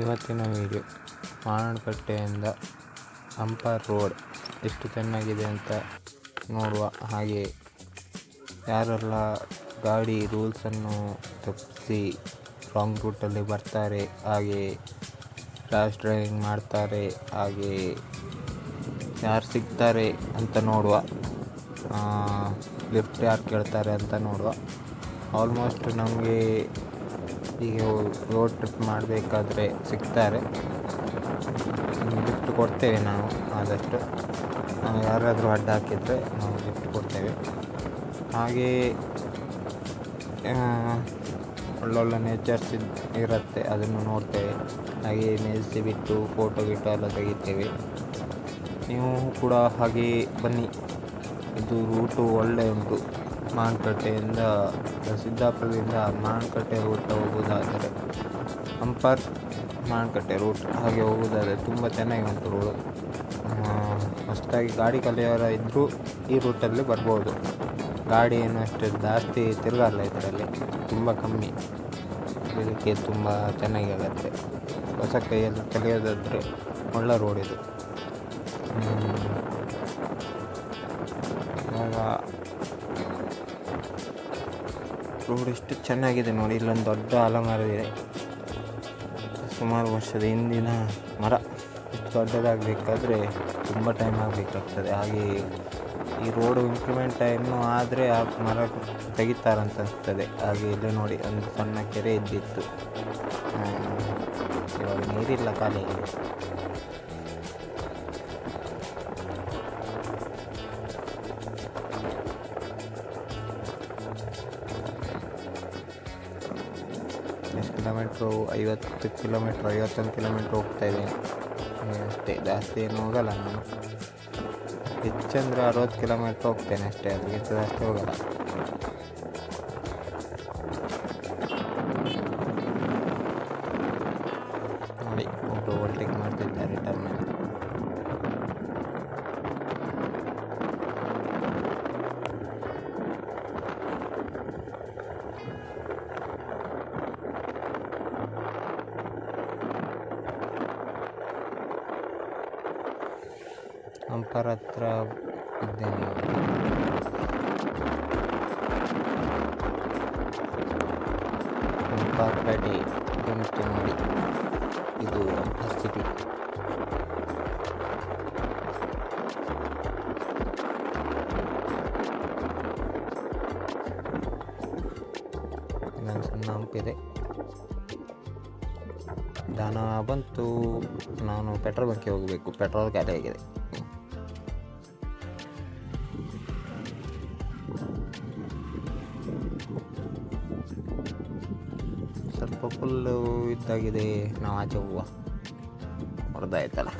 ಇವತ್ತಿನ video ಮಾನಕಟ್ಟೆಯಿಂದ ಹಂಪರ್ road ಎಷ್ಟು ಚೆನ್ನಾಗಿದೆ ಅಂತ ನೋಡುವ. ಹಾಗೆ ಯಾರೆಲ್ಲ ಗಾಡಿ ರೂಲ್ಸನ್ನು ತಪ್ಪಿಸಿ ರಾಂಗ್ ರೂಟಲ್ಲಿ ಬರ್ತಾರೆ, ಹಾಗೆ ರ್ಯಾಶ್ ಡ್ರೈವಿಂಗ್ ಮಾಡ್ತಾರೆ, ಹಾಗೆ ಯಾರು ಸಿಗ್ತಾರೆ ಅಂತ ನೋಡುವ. ಲಿಫ್ಟ್ ಯಾರು ಕೇಳ್ತಾರೆ ಅಂತ ನೋಡುವ. ಆಲ್ಮೋಸ್ಟ್ ನಮಗೆ ಈಗ ರೋಡ್ ಟ್ರಿಪ್ ಮಾಡಬೇಕಾದ್ರೆ ಸಿಗ್ತಾರೆ, ಲಿಫ್ಟ್ ಕೊಡ್ತೇವೆ ನಾವು. ಆದಷ್ಟು ನಾವು ಯಾರಾದರೂ ಅಡ್ಡ ಹಾಕಿದರೆ ನಾವು ಲಿಫ್ಟ್ ಕೊಡ್ತೇವೆ. ಹಾಗೆ ಒಳ್ಳೊಳ್ಳೆ ನೇಚರ್ಸ್ ಇರುತ್ತೆ, ಅದನ್ನು ನೋಡ್ತೇವೆ. ಹಾಗೆ ನಿಲ್ಲಿಸಿ ಬಿಟ್ಟು ಫೋಟೋ ಎಲ್ಲ ತೆಗಿತೇವೆ. ನೀವು ಕೂಡ ಹಾಗೆ ಬನ್ನಿ. ಇದು ರೂಟು ಒಳ್ಳೆ ಉಂಟು. ಮಾನಕಟ್ಟೆಯಿಂದ ಸಿದ್ದಾಪುರದಿಂದ ಮಾನಕಟ್ಟೆ ರೂಟ್ ಹೋಗುವುದಾದರೆ ಹಂಪರ್ ಮಾನಕಟ್ಟೆ ರೂಟ್ ಹಾಗೆ ಹೋಗುವುದಾದರೆ ತುಂಬ ಚೆನ್ನಾಗಿ ಉಂಟು ರೋಡು. ಹೊಸದಾಗಿ ಗಾಡಿ ಕಲಿಯೋರ ಇದ್ದರೂ ಈ ರೂಟಲ್ಲಿ ಬರ್ಬೋದು. ಗಾಡಿ ಏನು ಅಷ್ಟು ಜಾಸ್ತಿ ತಿರುಗಲ್ಲ ಇದರಲ್ಲಿ, ತುಂಬ ಕಮ್ಮಿ. ಇದಕ್ಕೆ ತುಂಬ ಚೆನ್ನಾಗಿ ಆಗುತ್ತೆ. ಹೊಸ ಕೈಯಲ್ಲಿ ಕಲಿಯೋದಾದರೆ ಒಳ್ಳೆ ರೋಡ್ ಇದು. ಇವಾಗ ರೋಡ್ ಎಷ್ಟು ಚೆನ್ನಾಗಿದೆ ನೋಡಿ. ಇಲ್ಲೊಂದು ದೊಡ್ಡ ಆಲಮರ ಇದೆ, ಸುಮಾರು ವರ್ಷದ ಹಿಂದಿನ ಮರ. ಇಷ್ಟು ದೊಡ್ಡದಾಗಬೇಕಾದ್ರೆ ತುಂಬ ಟೈಮ್ ಆಗಬೇಕಾಗ್ತದೆ. ಹಾಗೆ ಈ ರೋಡು ಇಂಪ್ಲಿಮೆಂಟ್ ಇನ್ನೂ ಆದರೆ ಆ ಮರ ತೆಗಿತಾರಂತ ಅನಿಸ್ತದೆ. ಹಾಗೆ ಇಲ್ಲಿ ನೋಡಿ, ಒಂದು ಸಣ್ಣ ಕೆರೆ ಇದ್ದಿತ್ತು, ಇವಾಗ ನೀರಿಲ್ಲ, ಖಾಲಿ ಆಗಿದೆ. ಎಷ್ಟು ಕಿಲೋಮೀಟ್ರು? 51 ಕಿಲೋಮೀಟ್ರ್ ಹೋಗ್ತಾ ಇದ್ದೀನಿ ಅಷ್ಟೇ. ಜಾಸ್ತಿ ಏನು ಹೋಗಲ್ಲ ನಾನು. ಹೆಚ್ಚಂದರೆ 60 ಕಿಲೋಮೀಟ್ರ್ ಹೋಗ್ತೇನೆ ಅಷ್ಟೇ, ಅದಕ್ಕಿಂತ ಜಾಸ್ತಿ ಹೋಗಲ್ಲ. ನೋಡಿ, ಒಬ್ಬರು ಓವರ್ಟೇಕ್ ಮಾಡ್ತಿದ್ದಾರೆ ಟರ್ನಲ್ಲಿ. ಹಂಪರ್ ಹತ್ರ ಇದ್ದೇನೆ. ಹಂಪರ್ ಪೇಟೆ ಉಂಟು ನೋಡಿ, ಇದು ಹಂಪರ್ ಸಿಟಿ. ಇಲ್ಲೊಂದು ಸಣ್ಣ ಹಂಪಿದೆ. ದನ ಬಂತು. ನಾನು ಪೆಟ್ರೋಲ್ ಬಂಕ್ಗೆ ಹೋಗಬೇಕು, ಪೆಟ್ರೋಲ್ ಖಾಲಿ ಆಗಿದೆ. ಸ್ವಲ್ಪ ಫುಲ್ಲು ಇದ್ದಾಗಿದೆ, ನಾವು ಆಚೆ ಹೋಗುವ. ಹೊಡೆದಾಯ್ತಲ್ಲ.